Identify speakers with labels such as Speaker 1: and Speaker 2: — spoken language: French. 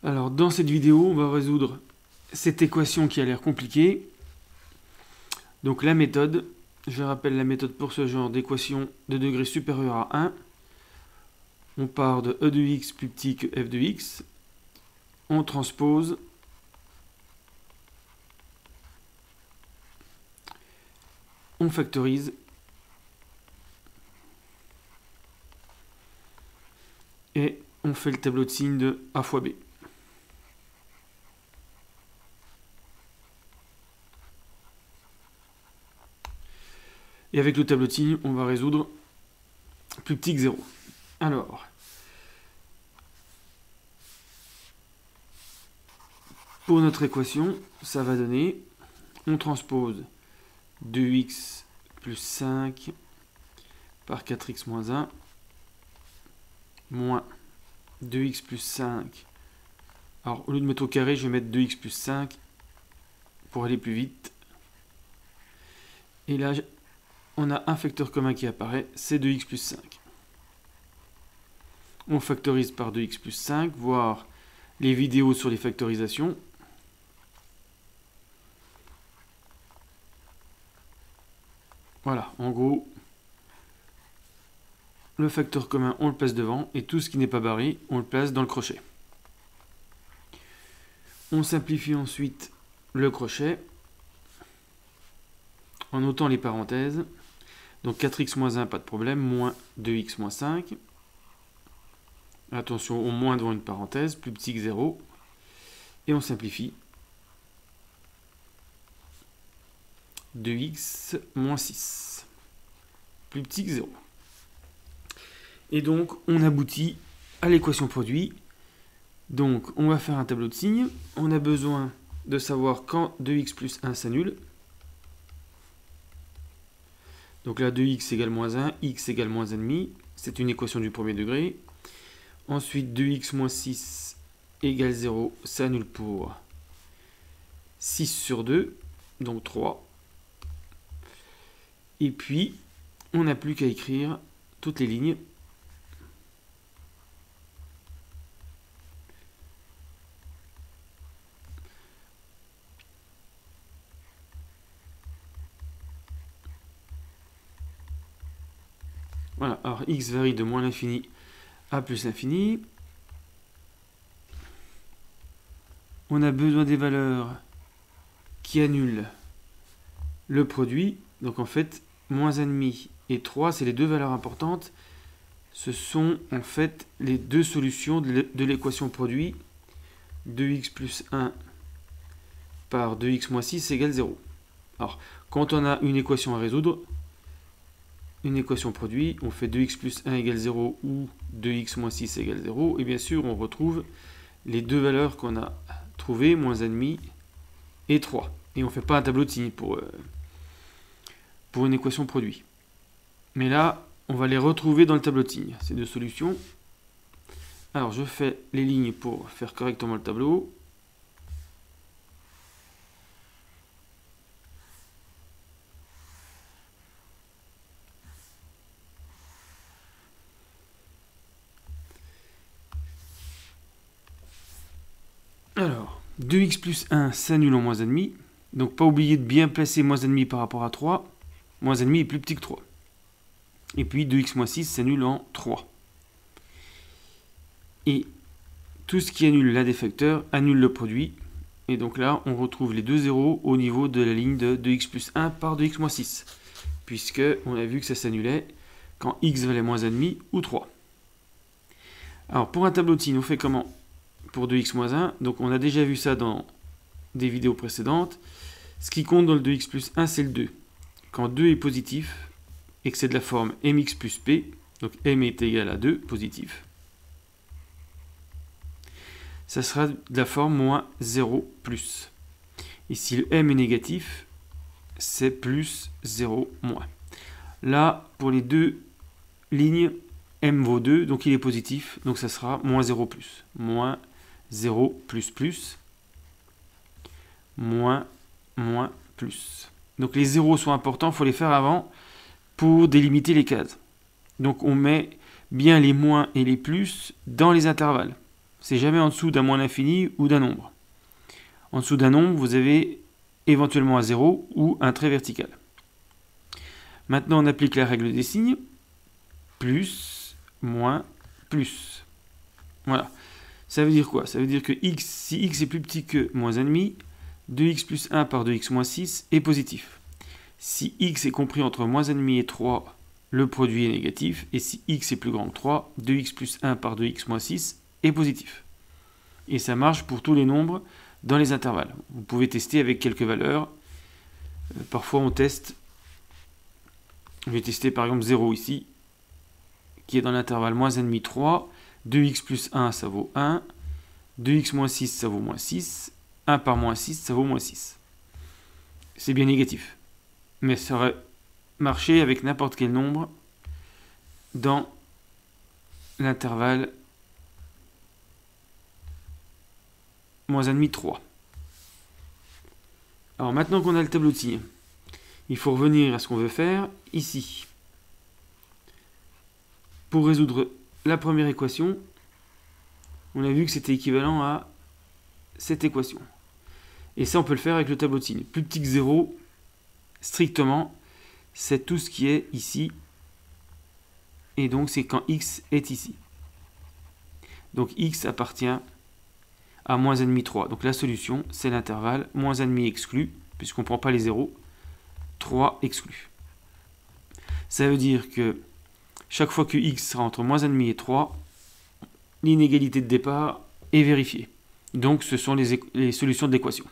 Speaker 1: Alors, dans cette vidéo, on va résoudre cette équation qui a l'air compliquée. Donc, la méthode, je rappelle la méthode pour ce genre d'équation de degré supérieur à 1. On part de e de x plus petit que f de x. On transpose. On factorise. Et on fait le tableau de signes de a fois b. Et avec le tableau de signes, on va résoudre plus petit que 0. Alors, pour notre équation, ça va donner, on transpose 2x plus 5 par 4x moins 1 moins 2x plus 5. Alors, au lieu de mettre au carré, je vais mettre 2x plus 5 pour aller plus vite. Et là, on a un facteur commun qui apparaît, c'est 2x plus 5. On factorise par 2x plus 5, voir les vidéos sur les factorisations. Voilà, en gros, le facteur commun, on le place devant, et tout ce qui n'est pas barré, on le place dans le crochet. On simplifie ensuite le crochet en notant les parenthèses. Donc 4x moins 1, pas de problème, moins 2x moins 5. Attention au moins devant une parenthèse, plus petit que 0. Et on simplifie. 2x moins 6. Plus petit que 0. Et donc, on aboutit à l'équation produit. Donc, on va faire un tableau de signes. On a besoin de savoir quand 2x plus 1 s'annule. Donc là, 2x égale moins 1, x égale moins 1,5. C'est une équation du premier degré. Ensuite, 2x moins 6 égale 0 s'annule pour 6 sur 2, donc 3. Et puis, on n'a plus qu'à écrire toutes les lignes. Voilà, alors x varie de moins l'infini à plus l'infini. On a besoin des valeurs qui annulent le produit. Donc en fait, moins 1,5 et 3, c'est les deux valeurs importantes. Ce sont en fait les deux solutions de l'équation produit. 2x plus 1 par 2x moins 6 égale 0. Alors, quand on a une équation à résoudre, une équation produit, on fait 2x plus 1 égale 0 ou 2x moins 6 égale 0. Et bien sûr, on retrouve les deux valeurs qu'on a trouvées, moins 1,5 et 3. Et on ne fait pas un tableau de signes pour une équation produit. Mais là, on va les retrouver dans le tableau de signes, ces deux solutions. Alors, je fais les lignes pour faire correctement le tableau. Alors, 2x plus 1 s'annule en moins 1,5. Donc, pas oublier de bien placer moins 1,5 par rapport à 3. Moins 1,5 est plus petit que 3. Et puis 2x moins 6 s'annule en 3. Et tout ce qui annule l'un des facteurs annule le produit. Et donc là, on retrouve les deux zéros au niveau de la ligne de 2x plus 1 par 2x moins 6. Puisque on a vu que ça s'annulait quand x valait moins 1,5 ou 3. Alors pour un tableau de signes, on fait comment? Pour 2x moins 1, donc on a déjà vu ça dans des vidéos précédentes. Ce qui compte dans le 2x plus 1, c'est le 2. Quand 2 est positif, et que c'est de la forme mx plus p, donc m est égal à 2, positif, ça sera de la forme moins 0 plus. Et si le m est négatif, c'est plus 0 moins. Là, pour les deux lignes, m vaut 2, donc il est positif, donc ça sera moins 0 plus. Moins 0 plus plus, moins plus. Donc les zéros sont importants, il faut les faire avant pour délimiter les cases. Donc on met bien les moins et les plus dans les intervalles. C'est jamais en dessous d'un moins l'infini ou d'un nombre. En dessous d'un nombre, vous avez éventuellement un 0 ou un trait vertical. Maintenant, on applique la règle des signes. Plus, moins, plus. Voilà. Ça veut dire quoi? Ça veut dire que x, si x est plus petit que moins 1,5, 2x plus 1 par 2x moins 6 est positif. Si x est compris entre moins 1,5 et 3, le produit est négatif. Et si x est plus grand que 3, 2x plus 1 par 2x moins 6 est positif. Et ça marche pour tous les nombres dans les intervalles. Vous pouvez tester avec quelques valeurs. Parfois on teste, je vais tester par exemple 0 ici, qui est dans l'intervalle moins 1,5, 3, 2x plus 1 ça vaut 1, 2x moins 6 ça vaut moins 6, 1 par moins 6 ça vaut moins 6. C'est bien négatif. Mais ça aurait marché avec n'importe quel nombre dans l'intervalle moins 1,5, 3. Alors maintenant qu'on a le tableau de signes, il faut revenir à ce qu'on veut faire ici. Pour résoudre la première équation, on a vu que c'était équivalent à cette équation. Et ça, on peut le faire avec le tableau de signes. Plus petit que 0, strictement, c'est tout ce qui est ici. Et donc, c'est quand x est ici. Donc, x appartient à moins 1,5, 3. Donc, la solution, c'est l'intervalle moins 1,5 exclu, puisqu'on ne prend pas les zéros, 3 exclu. Ça veut dire que chaque fois que x sera entre moins 1,5 et 3, l'inégalité de départ est vérifiée. Donc, ce sont les solutions de l'équation.